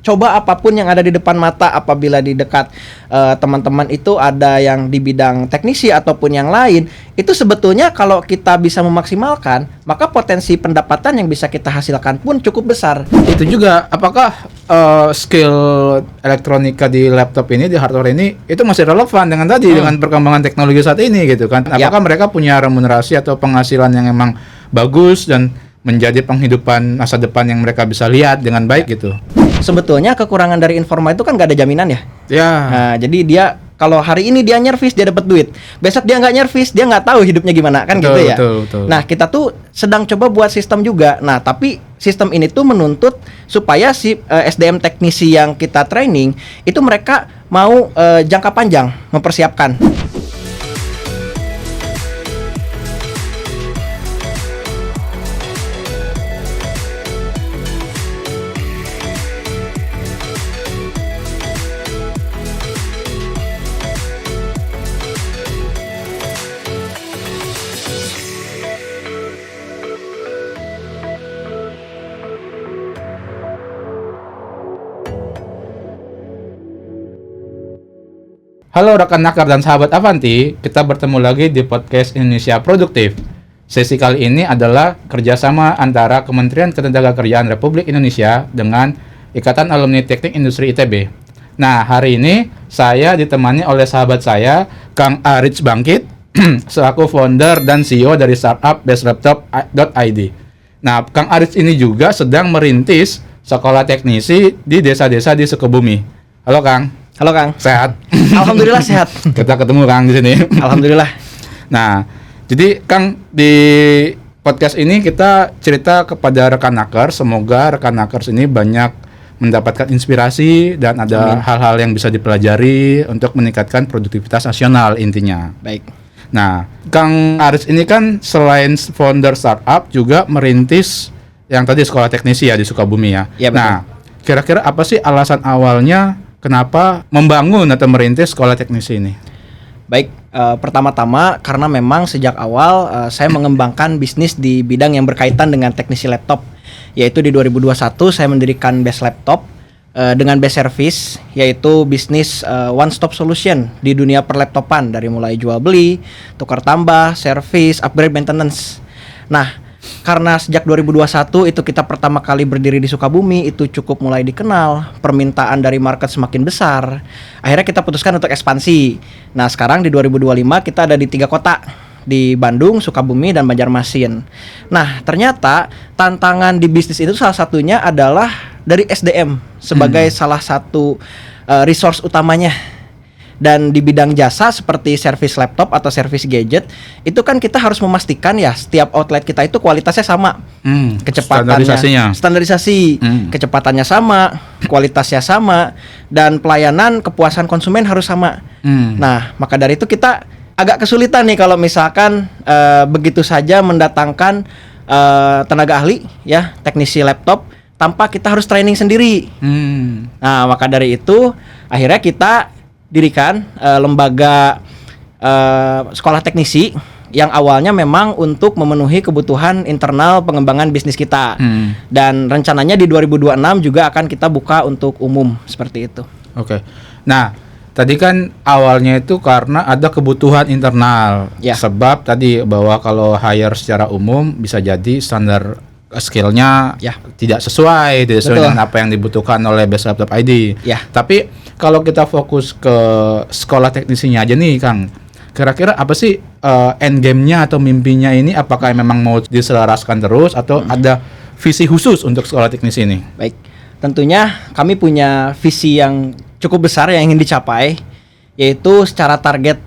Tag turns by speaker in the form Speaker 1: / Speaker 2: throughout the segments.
Speaker 1: coba apapun yang ada di depan mata. Apabila di dekat teman-teman itu ada yang di bidang teknisi ataupun yang lain, itu sebetulnya kalau kita bisa memaksimalkan, maka potensi pendapatan yang bisa kita hasilkan pun cukup besar.
Speaker 2: Itu juga, apakah skill elektronika di laptop ini, di hardware ini, itu masih relevan dengan tadi, dengan perkembangan teknologi saat ini gitu kan? Apakah mereka punya remunerasi atau penghasilan yang emang bagus dan menjadi penghidupan masa depan yang mereka bisa lihat dengan baik gitu?
Speaker 1: Sebetulnya kekurangan dari Informa itu kan nggak ada jaminan ya.
Speaker 2: Ya.
Speaker 1: Nah, jadi dia kalau hari ini dia nyervis dia dapat duit, besok dia nggak nyervis dia nggak tahu hidupnya gimana kan,
Speaker 2: betul,
Speaker 1: gitu ya.
Speaker 2: Betul.
Speaker 1: Nah, kita tuh sedang coba buat sistem juga. Nah, tapi sistem ini tuh menuntut supaya si SDM teknisi yang kita training itu mereka mau jangka panjang mempersiapkan.
Speaker 2: Halo rekan Nakar dan sahabat Avanti, kita bertemu lagi di podcast Indonesia Produktif. Sesi kali ini adalah kerjasama antara Kementerian Ketenagakerjaan Republik Indonesia dengan Ikatan Alumni Teknik Industri ITB. Nah, hari ini saya ditemani oleh sahabat saya, Kang Arits Bangkit, selaku founder dan CEO dari startup bestlaptop.id. Nah, Kang Arits ini juga sedang merintis sekolah teknisi di desa-desa di Sukabumi. Halo Kang.
Speaker 1: Halo Kang.
Speaker 2: Sehat?
Speaker 1: Alhamdulillah sehat.
Speaker 2: Kita ketemu Kang di sini.
Speaker 1: Alhamdulillah.
Speaker 2: Nah, jadi Kang, di podcast ini kita cerita kepada rekan Nakers. Semoga rekan Nakers ini banyak mendapatkan inspirasi dan ada hal-hal yang bisa dipelajari untuk meningkatkan produktivitas nasional intinya.
Speaker 1: Baik.
Speaker 2: Nah, Kang Arits ini kan selain founder startup juga merintis yang tadi sekolah teknisi ya di Sukabumi ya.
Speaker 1: Iya, betul.
Speaker 2: Nah, kira-kira apa sih alasan awalnya kenapa membangun atau merintis sekolah teknisi ini?
Speaker 1: Baik, pertama-tama karena memang sejak awal saya mengembangkan bisnis di bidang yang berkaitan dengan teknisi laptop. Yaitu di 2021 saya mendirikan Best Laptop dengan Best Service, yaitu bisnis one stop solution di dunia perlaptopan, dari mulai jual beli, tukar tambah, service, upgrade, maintenance. Nah, karena sejak 2021 itu kita pertama kali berdiri di Sukabumi, itu cukup mulai dikenal, permintaan dari market semakin besar. Akhirnya kita putuskan untuk ekspansi. Nah, sekarang di 2025 kita ada di 3 kota, di Bandung, Sukabumi, dan Banjarmasin. Nah, ternyata tantangan di bisnis itu salah satunya adalah dari SDM sebagai salah satu resource utamanya. Dan di bidang jasa seperti servis laptop atau servis gadget, itu kan kita harus memastikan ya setiap outlet kita itu kualitasnya sama, kecepatannya standarisasi, kecepatannya sama, kualitasnya sama, dan pelayanan kepuasan konsumen harus sama. Nah, maka dari itu kita agak kesulitan nih kalau misalkan begitu saja mendatangkan tenaga ahli ya, teknisi laptop tanpa kita harus training sendiri. Nah, maka dari itu akhirnya kita dirikan lembaga sekolah teknisi yang awalnya memang untuk memenuhi kebutuhan internal pengembangan bisnis kita. Dan rencananya di 2026 juga akan kita buka untuk umum seperti itu.
Speaker 2: Oke. Nah, tadi kan awalnya itu karena ada kebutuhan internal.
Speaker 1: Ya.
Speaker 2: Sebab tadi bahwa kalau hire secara umum bisa jadi standar skillnya tidak sesuai dengan apa yang dibutuhkan oleh Best Laptop ID.
Speaker 1: Ya.
Speaker 2: Tapi kalau kita fokus ke sekolah teknisinya aja nih Kang, kira-kira apa sih end game-nya atau mimpinya ini? Apakah memang mau diselaraskan terus atau ada visi khusus untuk sekolah teknisi ini?
Speaker 1: Baik, tentunya kami punya visi yang cukup besar yang ingin dicapai, yaitu secara target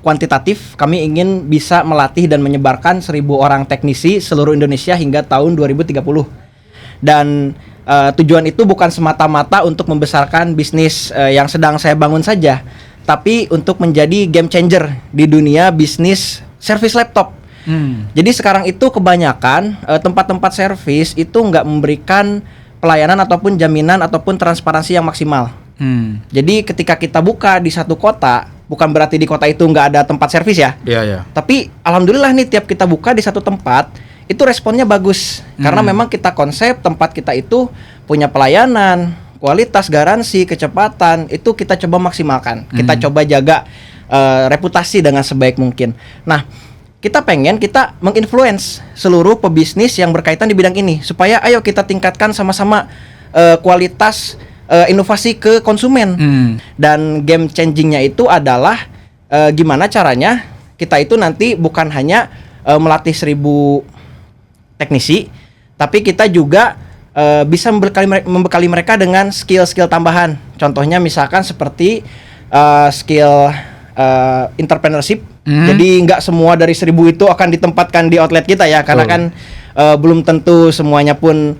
Speaker 1: kuantitatif kami ingin bisa melatih dan menyebarkan 1.000 orang teknisi seluruh Indonesia hingga tahun 2030. Dan tujuan itu bukan semata-mata untuk membesarkan bisnis yang sedang saya bangun saja, tapi untuk menjadi game changer di dunia bisnis servis laptop. Jadi sekarang itu kebanyakan tempat-tempat servis itu nggak memberikan pelayanan ataupun jaminan ataupun transparansi yang maksimal. Jadi ketika kita buka di satu kota, bukan berarti di kota itu nggak ada tempat servis ya.
Speaker 2: Iya.
Speaker 1: Tapi alhamdulillah nih, tiap kita buka di satu tempat itu responnya bagus. Karena memang kita konsep tempat kita itu punya pelayanan, kualitas, garansi, kecepatan itu kita coba maksimalkan. Kita coba jaga reputasi dengan sebaik mungkin. Nah, kita menginfluence seluruh pebisnis yang berkaitan di bidang ini supaya ayo kita tingkatkan sama-sama kualitas inovasi ke konsumen. Dan game changingnya itu adalah gimana caranya kita itu nanti bukan hanya melatih 1.000 teknisi, tapi kita juga bisa membekali mereka dengan skill-skill tambahan. Contohnya misalkan seperti skill entrepreneurship. Jadi nggak semua dari 1.000 itu akan ditempatkan di outlet kita ya, karena kan belum tentu semuanya pun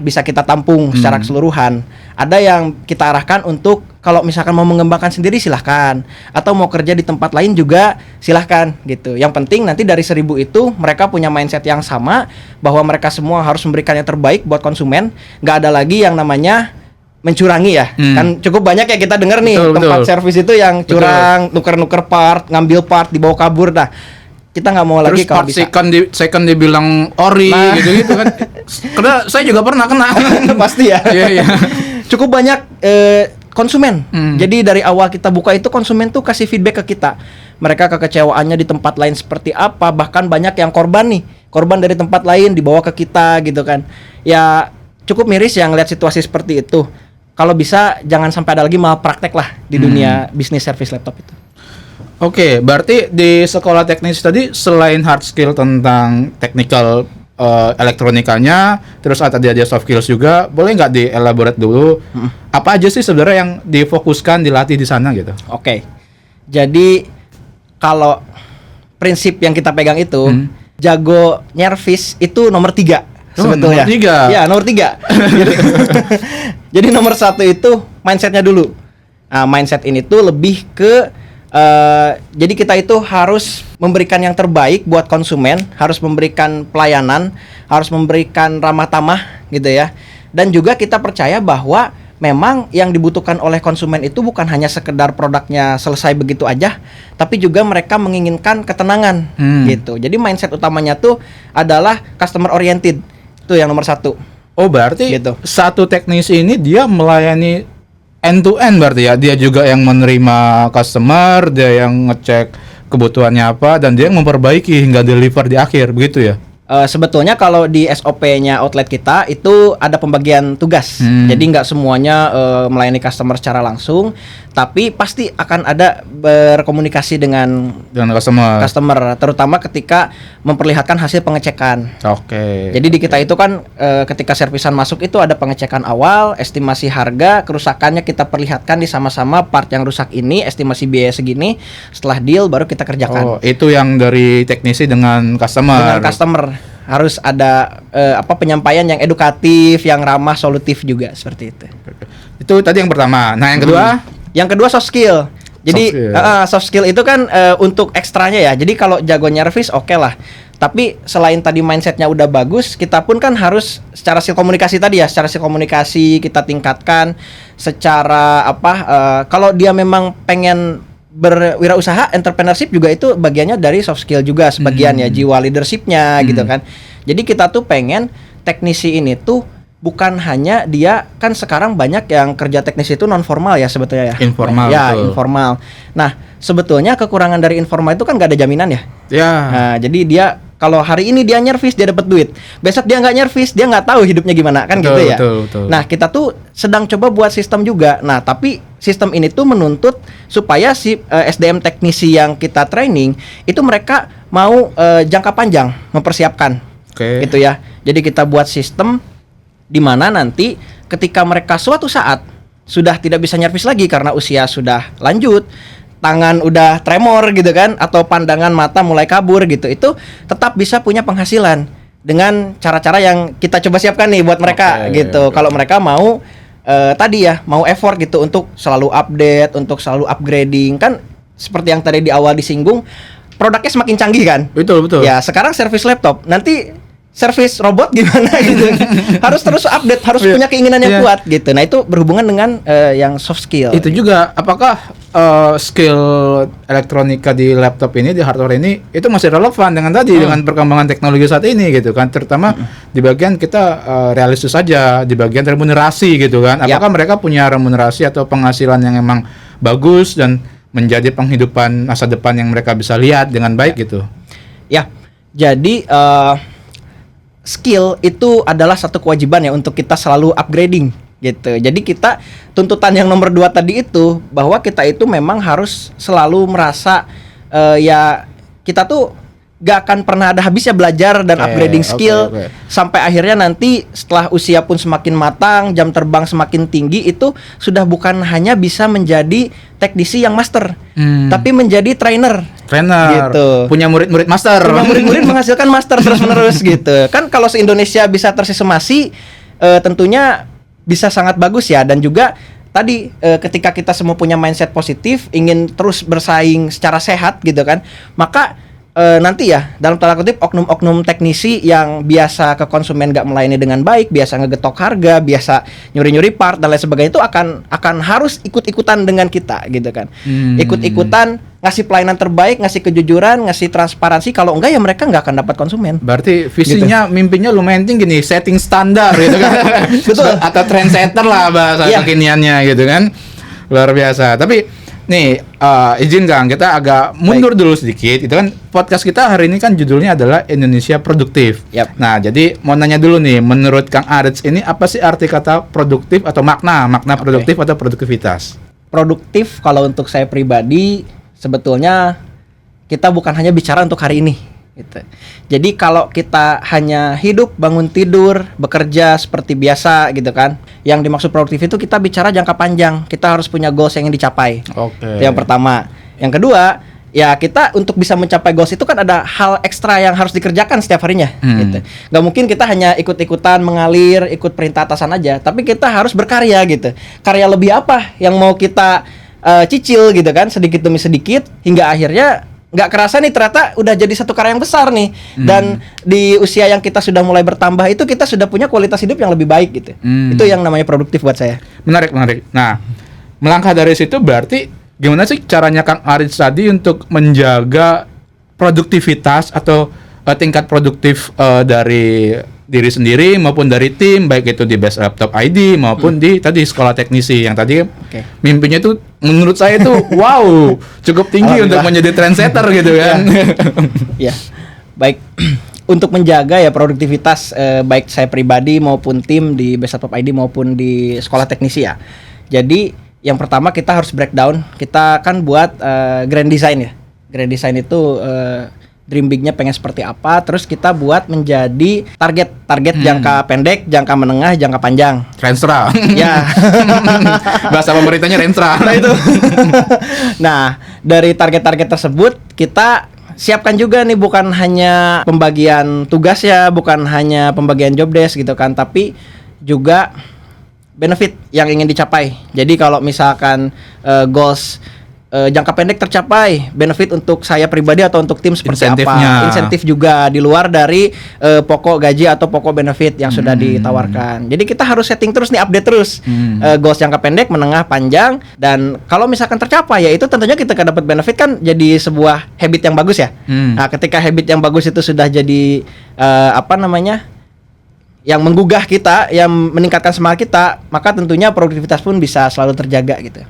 Speaker 1: bisa kita tampung secara keseluruhan. Ada yang kita arahkan untuk kalau misalkan mau mengembangkan sendiri silahkan, atau mau kerja di tempat lain juga silahkan gitu. Yang penting nanti dari 1.000 itu mereka punya mindset yang sama bahwa mereka semua harus memberikan yang terbaik buat konsumen. Nggak ada lagi yang namanya mencurangi ya. Kan cukup banyak ya kita dengar nih tempat servis itu yang curang, nuker-nuker part, ngambil part, dibawa kabur. Nah, kita nggak mau lagi kalau bisa.
Speaker 2: Second dibilang ori gitu kan. Karena saya juga pernah kena.
Speaker 1: Pasti ya.
Speaker 2: Iya.
Speaker 1: Cukup banyak konsumen. Jadi dari awal kita buka itu konsumen tuh kasih feedback ke kita. Mereka kekecewaannya di tempat lain seperti apa, bahkan banyak yang korban dari tempat lain dibawa ke kita gitu kan. Ya cukup miris yang lihat situasi seperti itu. Kalau bisa jangan sampai ada lagi malpraktek lah di dunia bisnis service laptop itu.
Speaker 2: Oke, berarti di sekolah teknis tadi selain hard skill tentang technical elektronikanya, terus tadi ada soft skills juga, boleh nggak dielaborate dulu apa aja sih sebenarnya yang difokuskan dilatih di sana gitu?
Speaker 1: Oke, jadi kalau prinsip yang kita pegang itu jago nyervis itu nomor 3 sebetulnya.
Speaker 2: Nomor 3?
Speaker 1: Ya, nomor 3. Jadi nomor 1 itu mindsetnya dulu. Nah, mindset ini tuh lebih ke jadi kita itu harus memberikan yang terbaik buat konsumen, harus memberikan pelayanan, harus memberikan ramah tamah gitu ya. Dan juga kita percaya bahwa memang yang dibutuhkan oleh konsumen itu bukan hanya sekedar produknya selesai begitu aja, tapi juga mereka menginginkan ketenangan gitu. Jadi mindset utamanya tuh adalah customer oriented. Itu yang nomor 1.
Speaker 2: Oh, berarti
Speaker 1: gitu.
Speaker 2: Satu teknisi ini dia melayani end to end berarti ya, dia juga yang menerima customer, dia yang ngecek kebutuhannya apa, dan dia yang memperbaiki hingga deliver di akhir, begitu ya?
Speaker 1: Sebetulnya kalau di SOP-nya outlet kita itu ada pembagian tugas. Jadi nggak semuanya melayani customer secara langsung, tapi pasti akan ada berkomunikasi dengan customer, terutama ketika memperlihatkan hasil pengecekan.
Speaker 2: Oke.
Speaker 1: Jadi di kita itu kan ketika servisan masuk itu ada pengecekan awal, estimasi harga, kerusakannya kita perlihatkan di sama-sama part yang rusak ini, estimasi biaya segini, setelah deal baru kita kerjakan.
Speaker 2: Oh, itu yang dari teknisi dengan customer.
Speaker 1: Harus ada penyampaian yang edukatif, yang ramah, solutif juga seperti itu.
Speaker 2: Itu tadi yang pertama. Nah, yang kedua?
Speaker 1: Yang kedua soft skill. Jadi soft skill itu kan untuk ekstranya ya. Jadi kalau jago nyervis oke lah. Tapi selain tadi mindsetnya udah bagus, kita pun kan harus secara skill komunikasi tadi ya, secara skill komunikasi kita tingkatkan. Secara kalau dia memang pengen berwirausaha, entrepreneurship juga itu bagiannya dari soft skill juga sebagian ya, jiwa leadershipnya gitu kan. Jadi kita tuh pengen teknisi ini tuh bukan hanya dia, kan sekarang banyak yang kerja teknisi itu non formal ya sebetulnya ya.
Speaker 2: Informal.
Speaker 1: Ya, informal. Nah, sebetulnya kekurangan dari informal itu kan gak ada jaminan ya.
Speaker 2: Ya.
Speaker 1: Nah, jadi dia kalau hari ini dia nyervis dia dapat duit, besok dia nggak nyervis dia nggak tahu hidupnya gimana kan, gitu ya.
Speaker 2: Betul.
Speaker 1: Nah, kita tuh sedang coba buat sistem juga. Nah, tapi sistem ini tuh menuntut supaya si SDM teknisi yang kita training itu mereka mau jangka panjang mempersiapkan. Gitu ya. Jadi kita buat sistem di mana nanti ketika mereka suatu saat sudah tidak bisa nyervis lagi karena usia sudah lanjut, tangan udah tremor gitu kan, atau pandangan mata mulai kabur gitu, itu tetap bisa punya penghasilan dengan cara-cara yang kita coba siapkan nih buat mereka gitu. Kalau mereka mau tadi ya, mau effort gitu untuk selalu update, untuk selalu upgrading, kan seperti yang tadi di awal disinggung, produknya semakin canggih kan.
Speaker 2: Betul.
Speaker 1: Ya, sekarang service laptop nanti servis robot gimana gitu. Harus terus update, harus punya keinginan yang kuat gitu. Nah, itu berhubungan dengan yang soft skill.
Speaker 2: Itu juga apakah skill elektronika di laptop ini, di hardware ini itu masih relevan dengan tadi dengan perkembangan teknologi saat ini gitu kan, terutama di bagian kita realistis saja di bagian remunerasi gitu kan. Apakah mereka punya remunerasi atau penghasilan yang emang bagus dan menjadi penghidupan masa depan yang mereka bisa lihat dengan baik gitu.
Speaker 1: Ya. Jadi skill itu adalah satu kewajiban ya untuk kita selalu upgrading gitu. Jadi kita tuntutan yang nomor 2 tadi itu bahwa kita itu memang harus selalu merasa ya kita tuh gak akan pernah ada habisnya belajar dan upgrading skill sampai akhirnya nanti setelah usia pun semakin matang, jam terbang semakin tinggi, itu sudah bukan hanya bisa menjadi teknisi yang master, tapi menjadi trainer gitu.
Speaker 2: Punya murid-murid master.
Speaker 1: Punya murid-murid menghasilkan master terus-menerus gitu. Kan kalau se-Indonesia bisa tersistemasi tentunya bisa sangat bagus ya. Dan juga tadi ketika kita semua punya mindset positif, ingin terus bersaing secara sehat gitu kan, maka nanti ya dalam tanda kutip oknum-oknum teknisi yang biasa ke konsumen gak melayani dengan baik, biasa ngegetok harga, biasa nyuri-nyuri part dan lain sebagainya, itu akan harus ikut-ikutan dengan kita gitu kan. Ikut-ikutan ngasih pelayanan terbaik, ngasih kejujuran, ngasih transparansi. Kalau enggak ya mereka nggak akan dapat konsumen.
Speaker 2: Berarti visinya, mimpinya lumayan tinggi nih, setting standar gitu kan. Betul. Atau trendsetter lah bahasa kekiniannya gitu kan. Luar biasa. Tapi nih, izin Kang, kita agak mundur dulu sedikit. Itu kan podcast kita hari ini kan judulnya adalah Indonesia Produktif. Nah, jadi mau nanya dulu nih, menurut Kang Arits ini apa sih arti kata produktif atau makna produktif atau produktivitas?
Speaker 1: Produktif kalau untuk saya pribadi sebetulnya kita bukan hanya bicara untuk hari ini gitu. Jadi kalau kita hanya hidup, bangun tidur, bekerja seperti biasa gitu kan, yang dimaksud produktif itu kita bicara jangka panjang. Kita harus punya goals yang ingin dicapai. Itu yang pertama. Yang kedua, ya kita untuk bisa mencapai goals itu kan ada hal ekstra yang harus dikerjakan setiap harinya gitu. Gak mungkin kita hanya ikut-ikutan mengalir, ikut perintah atasan aja, tapi kita harus berkarya gitu. Karya lebih apa yang mau kita cicil gitu kan, sedikit demi sedikit, hingga akhirnya nggak kerasa nih ternyata udah jadi satu karya yang besar nih. Dan di usia yang kita sudah mulai bertambah itu kita sudah punya kualitas hidup yang lebih baik gitu. Itu yang namanya produktif buat saya.
Speaker 2: Menarik. Nah, melangkah dari situ berarti gimana sih caranya Kang Arits tadi untuk menjaga produktivitas atau tingkat produktif dari diri sendiri maupun dari tim, baik itu di Best Laptop ID maupun di tadi sekolah teknisi yang tadi mimpinya itu menurut saya itu wow, cukup tinggi untuk menjadi trendsetter gitu kan.
Speaker 1: Ya. Baik. Untuk menjaga ya produktivitas baik saya pribadi maupun tim di Best Laptop ID maupun di sekolah teknisi ya. Jadi yang pertama kita harus breakdown. Kita kan buat grand design ya. Grand design itu dream big-nya pengen seperti apa, terus kita buat menjadi target jangka pendek, jangka menengah, jangka panjang.
Speaker 2: Renstra.
Speaker 1: Ya.
Speaker 2: Bahasa pemerintahnya Renstra.
Speaker 1: Nah itu. Nah, dari target-target tersebut kita siapkan juga nih, bukan hanya pembagian tugas ya, bukan hanya pembagian job desk gitu kan, tapi juga benefit yang ingin dicapai. Jadi kalau misalkan goals jangka pendek tercapai, benefit untuk saya pribadi atau untuk tim seperti apa? Insentif juga di luar dari pokok gaji atau pokok benefit yang sudah ditawarkan. Jadi kita harus setting terus nih, update terus goals jangka pendek, menengah, panjang. Dan kalau misalkan tercapai ya itu tentunya kita dapat benefit, kan jadi sebuah habit yang bagus ya. Nah, ketika habit yang bagus itu sudah jadi yang menggugah kita, yang meningkatkan semangat kita, maka tentunya produktivitas pun bisa selalu terjaga gitu.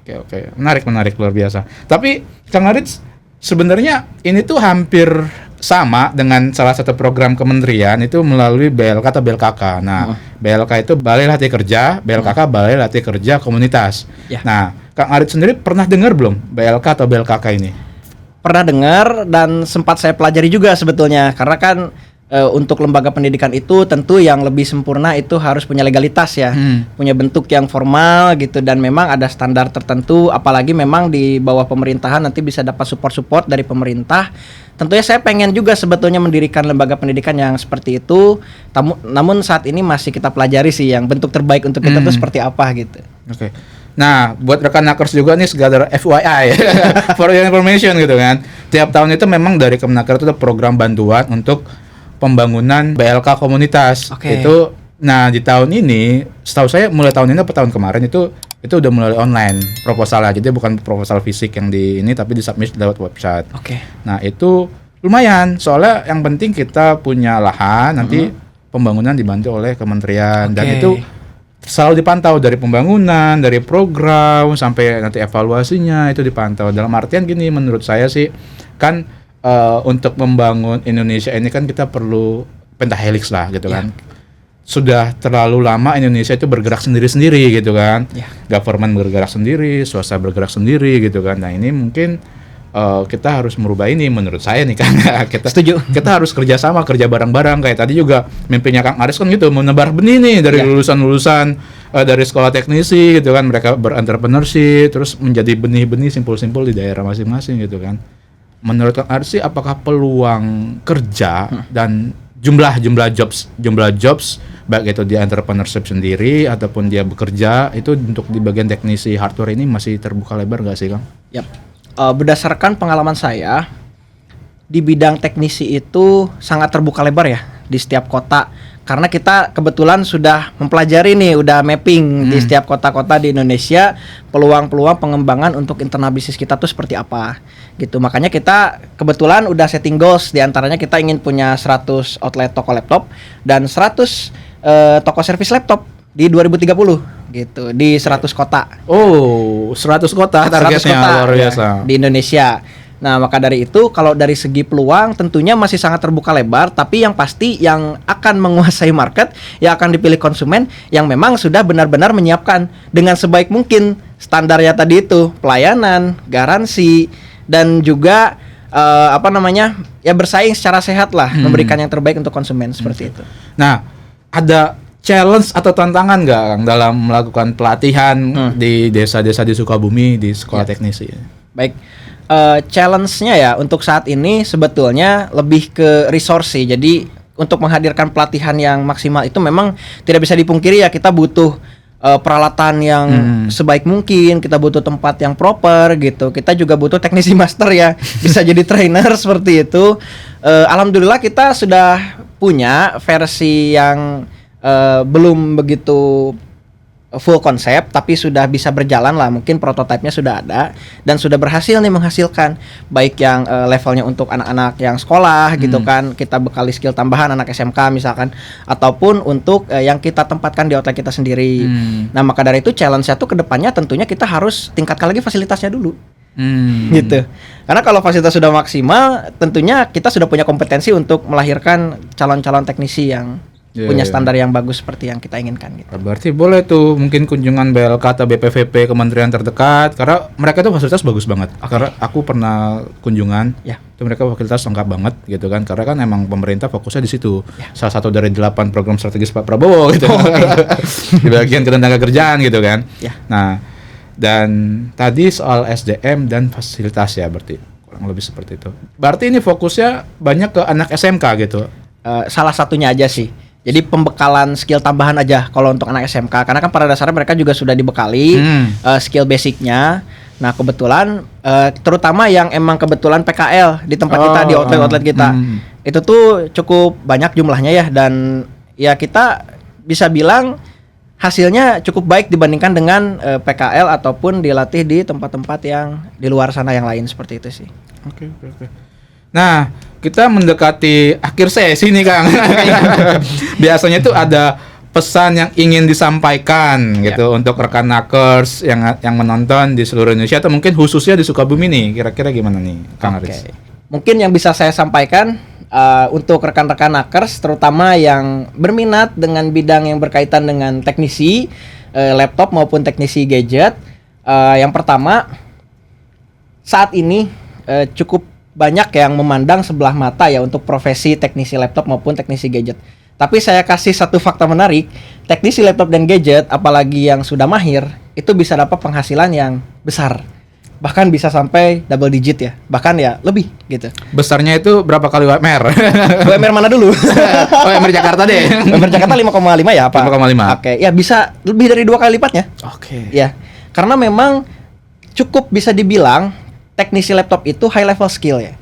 Speaker 2: Oke. Menarik luar biasa. Tapi Kang Arits, sebenarnya ini tuh hampir sama dengan salah satu program kementerian itu melalui BLK atau BLKK. Nah, BLK itu Balai Latih Kerja, BLKK Balai Latih Kerja Komunitas. Nah, Kang Arits sendiri pernah dengar belum BLK atau BLKK ini?
Speaker 1: Pernah dengar dan sempat saya pelajari juga sebetulnya, karena kan untuk lembaga pendidikan itu tentu yang lebih sempurna itu harus punya legalitas ya, punya bentuk yang formal gitu, dan memang ada standar tertentu, apalagi memang di bawah pemerintahan nanti bisa dapat support dari pemerintah. Tentunya saya pengen juga sebetulnya mendirikan lembaga pendidikan yang seperti itu, namun saat ini masih kita pelajari sih yang bentuk terbaik untuk kita itu seperti apa gitu.
Speaker 2: Oke. Nah, buat rekan nakers juga nih segala FYI for your information gitu kan. Tiap tahun itu memang dari Kemenaker itu ada program bantuan untuk pembangunan BLK komunitas.
Speaker 1: Oke.
Speaker 2: Itu nah di tahun ini, setahu saya mulai tahun ini atau tahun kemarin itu udah mulai online proposalnya. Jadi bukan proposal fisik yang di ini tapi disubmit lewat website.
Speaker 1: Oke.
Speaker 2: Nah, itu lumayan. Soalnya yang penting kita punya lahan, nanti pembangunan dibantu oleh kementerian dan
Speaker 1: Oke.
Speaker 2: itu selalu dipantau dari pembangunan, dari program sampai nanti evaluasinya itu dipantau. Dalam artian gini, menurut saya sih kan untuk membangun Indonesia ini kan kita perlu pentahelix lah gitu kan. Sudah terlalu lama Indonesia itu bergerak sendiri-sendiri gitu kan. Government bergerak sendiri, swasta bergerak sendiri gitu kan. Nah, ini mungkin kita harus merubah ini menurut saya nih kan.
Speaker 1: Setuju.
Speaker 2: Kita harus kerja bareng-bareng kayak tadi juga mimpinya Kang Aris kan gitu, menebar benih nih dari lulusan-lulusan dari sekolah teknisi gitu kan, mereka berentrepreneurshiip terus menjadi benih-benih simpul-simpul di daerah masing-masing gitu kan. Menurut Kang Aris sih apakah peluang kerja dan jumlah jobs baik itu di entrepreneurship sendiri ataupun dia bekerja itu untuk di bagian teknisi hardware ini masih terbuka lebar nggak sih Kang?
Speaker 1: Yap. Berdasarkan pengalaman saya di bidang teknisi itu sangat terbuka lebar ya di setiap kota, karena kita kebetulan sudah mempelajari nih, udah mapping di setiap kota-kota di Indonesia peluang-peluang pengembangan untuk internal bisnis kita tuh seperti apa gitu. Makanya kita kebetulan udah setting goals, di antaranya kita ingin punya 100 outlet toko laptop dan 100 toko servis laptop di 2030 gitu di 100 kota.
Speaker 2: Oh, 100 kota
Speaker 1: 100
Speaker 2: targetnya
Speaker 1: kota
Speaker 2: luar biasa.
Speaker 1: ya, di Indonesia. Nah, maka dari itu kalau dari segi peluang tentunya masih sangat terbuka lebar, tapi yang pasti yang akan menguasai market, yang akan dipilih konsumen yang memang sudah benar-benar menyiapkan dengan sebaik mungkin standarnya tadi itu, pelayanan, garansi dan juga ya bersaing secara sehat lah, memberikan yang terbaik untuk konsumen seperti itu.
Speaker 2: Nah, ada challenge atau tantangan nggak Kang dalam melakukan pelatihan di desa-desa di Sukabumi di sekolah teknisi?
Speaker 1: Baik, challenge-nya ya untuk saat ini sebetulnya lebih ke resource sih. Jadi untuk menghadirkan pelatihan yang maksimal itu memang tidak bisa dipungkiri ya, kita butuh peralatan yang sebaik mungkin, kita butuh tempat yang proper gitu. Kita juga butuh teknisi master ya, bisa jadi trainer seperti itu. Alhamdulillah kita sudah punya versi yang belum begitu full konsep tapi sudah bisa berjalan lah, mungkin prototipenya sudah ada dan sudah berhasil nih menghasilkan baik yang levelnya untuk anak-anak yang sekolah gitu kan, kita bekali skill tambahan anak SMK misalkan, ataupun untuk yang kita tempatkan di outlet kita sendiri. Nah, maka dari itu challenge-nya tuh kedepannya tentunya kita harus tingkatkan lagi fasilitasnya dulu. Gitu. Karena kalau fasilitas sudah maksimal, tentunya kita sudah punya kompetensi untuk melahirkan calon-calon teknisi yang punya standar yang bagus seperti yang kita inginkan gitu.
Speaker 2: Berarti boleh tuh mungkin kunjungan BLK atau BPVP kementerian terdekat, karena mereka tuh fasilitas bagus banget. Karena aku pernah kunjungan, itu mereka fasilitas lengkap banget gitu kan. Karena kan emang pemerintah fokusnya di situ. Salah satu dari 8 program strategis Pak Prabowo gitu. Di bagian ketenaga kerjaan gitu kan. Nah, dan tadi soal SDM dan fasilitas ya, berarti kurang lebih seperti itu. Berarti ini fokusnya banyak ke anak SMK gitu.
Speaker 1: Salah satunya aja sih. Jadi pembekalan skill tambahan aja kalau untuk anak SMK, karena kan pada dasarnya mereka juga sudah dibekali skill basicnya. Nah, kebetulan terutama yang emang kebetulan PKL di tempat kita, di outlet-outlet kita, itu tuh cukup banyak jumlahnya ya, dan ya kita bisa bilang hasilnya cukup baik dibandingkan dengan PKL ataupun dilatih di tempat-tempat yang di luar sana yang lain seperti itu sih.
Speaker 2: Oke. Nah, kita mendekati akhir sesi nih Kang. Biasanya tuh ada pesan yang ingin disampaikan gitu untuk rekan nakers yang menonton di seluruh Indonesia atau mungkin khususnya di Sukabumi nih. Kira-kira gimana nih Kang Aris?
Speaker 1: Mungkin yang bisa saya sampaikan untuk rekan-rekan nakers terutama yang berminat dengan bidang yang berkaitan dengan teknisi laptop maupun teknisi gadget. Yang pertama, saat ini cukup banyak yang memandang sebelah mata ya untuk profesi teknisi laptop maupun teknisi gadget. Tapi saya kasih satu fakta menarik, teknisi laptop dan gadget apalagi yang sudah mahir itu bisa dapat penghasilan yang besar. Bahkan bisa sampai double digit ya, bahkan ya lebih gitu.
Speaker 2: Besarnya itu berapa kali UMR?
Speaker 1: UMR mana dulu?
Speaker 2: UMR Jakarta deh.
Speaker 1: UMR Jakarta 5,5 ya apa?
Speaker 2: 5,5.
Speaker 1: Oke, ya bisa lebih dari 2 kali lipatnya.
Speaker 2: Oke.
Speaker 1: Ya, karena memang cukup bisa dibilang teknisi laptop itu high level skill ya.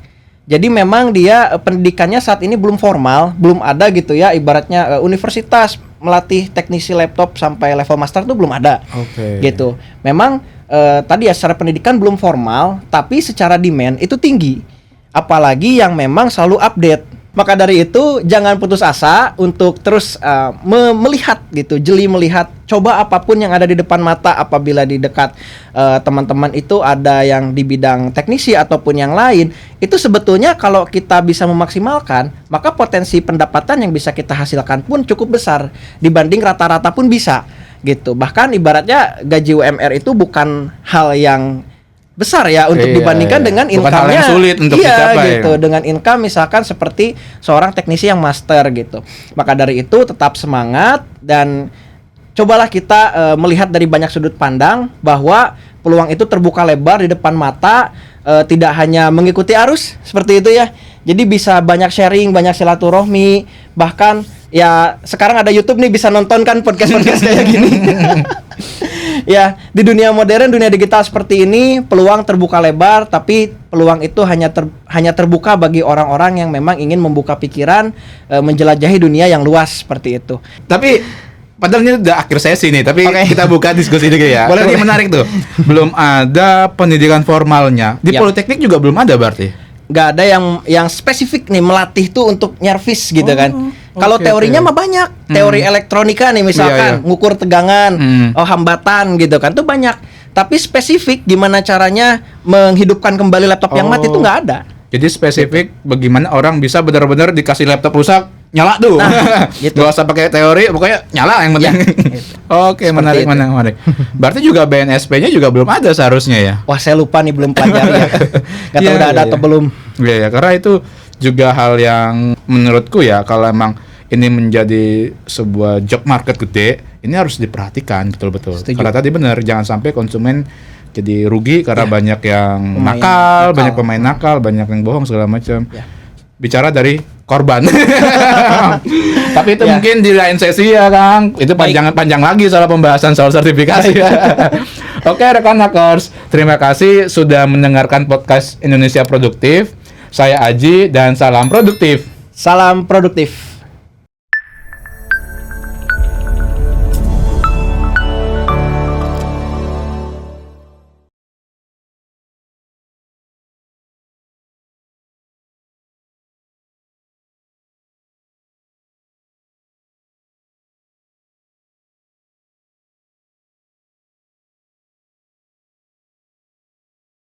Speaker 1: Jadi memang dia pendidikannya saat ini belum formal, belum ada gitu ya, ibaratnya universitas melatih teknisi laptop sampai level master tuh belum ada.
Speaker 2: Oke.
Speaker 1: Gitu. Memang tadi ya secara pendidikan belum formal, tapi secara demand itu tinggi. Apalagi yang memang selalu update. Maka dari itu jangan putus asa untuk terus melihat gitu, jeli melihat, coba apapun yang ada di depan mata. Apabila di dekat teman-teman itu ada yang di bidang teknisi ataupun yang lain, itu sebetulnya kalau kita bisa memaksimalkan, maka potensi pendapatan yang bisa kita hasilkan pun cukup besar dibanding rata-rata pun bisa gitu. Bahkan ibaratnya gaji UMR itu bukan hal yang besar ya untuk dibandingkan dengan
Speaker 2: bukan
Speaker 1: income-nya.
Speaker 2: hal yang sulit untuk dicapai
Speaker 1: gitu. Dengan income misalkan seperti seorang teknisi yang master gitu. Maka dari itu tetap semangat dan cobalah kita melihat dari banyak sudut pandang bahwa peluang itu terbuka lebar di depan mata, tidak hanya mengikuti arus seperti itu ya. Jadi bisa banyak sharing, banyak silaturahmi, bahkan ya sekarang ada YouTube nih, bisa nonton kan podcast-podcast kayak gini. Ya, di dunia modern, dunia digital seperti ini, peluang terbuka lebar, tapi peluang itu hanya terbuka bagi orang-orang yang memang ingin membuka pikiran, menjelajahi dunia yang luas seperti itu.
Speaker 2: Tapi padahal ini udah akhir sesi nih, tapi kita buka diskusi dulu ya.
Speaker 1: Boleh.
Speaker 2: Ini menarik tuh. Belum ada pendidikan formalnya. Di Politeknik juga belum ada berarti.
Speaker 1: Nggak ada yang spesifik nih melatih tuh untuk nyervis gitu kan. Kalau teorinya mah banyak. Teori elektronika nih misalkan, ngukur tegangan, hambatan gitu kan, tuh banyak. Tapi spesifik gimana caranya menghidupkan kembali laptop yang mati itu nggak ada.
Speaker 2: Jadi spesifik bagaimana orang bisa benar-benar dikasih laptop rusak nyala tuh.
Speaker 1: Gitu.
Speaker 2: Gak usah pakai teori, pokoknya nyala yang penting. Oke, menarik. Berarti juga BNSP-nya juga belum ada seharusnya ya.
Speaker 1: Wah, saya lupa nih, belum pelajari ya. Gak tahu udah ada atau belum.
Speaker 2: Iya, karena itu juga hal yang menurutku ya, kalau emang ini menjadi sebuah job market gede, ini harus diperhatikan betul-betul.
Speaker 1: Setuju.
Speaker 2: Karena tadi benar, jangan sampai konsumen jadi rugi karena banyak yang
Speaker 1: Pemain
Speaker 2: nakal,
Speaker 1: nakal.
Speaker 2: banyak pemain nakal, banyak yang bohong segala macam.
Speaker 1: Ya.
Speaker 2: Bicara dari korban. Tapi itu
Speaker 1: Ya.
Speaker 2: mungkin di lain sesi ya, Kang. Itu panjang lagi soal pembahasan soal sertifikasi ya. Oke, rekan nakers, terima kasih sudah mendengarkan podcast Indonesia Produktif. Saya Aji dan salam produktif.
Speaker 1: Salam produktif.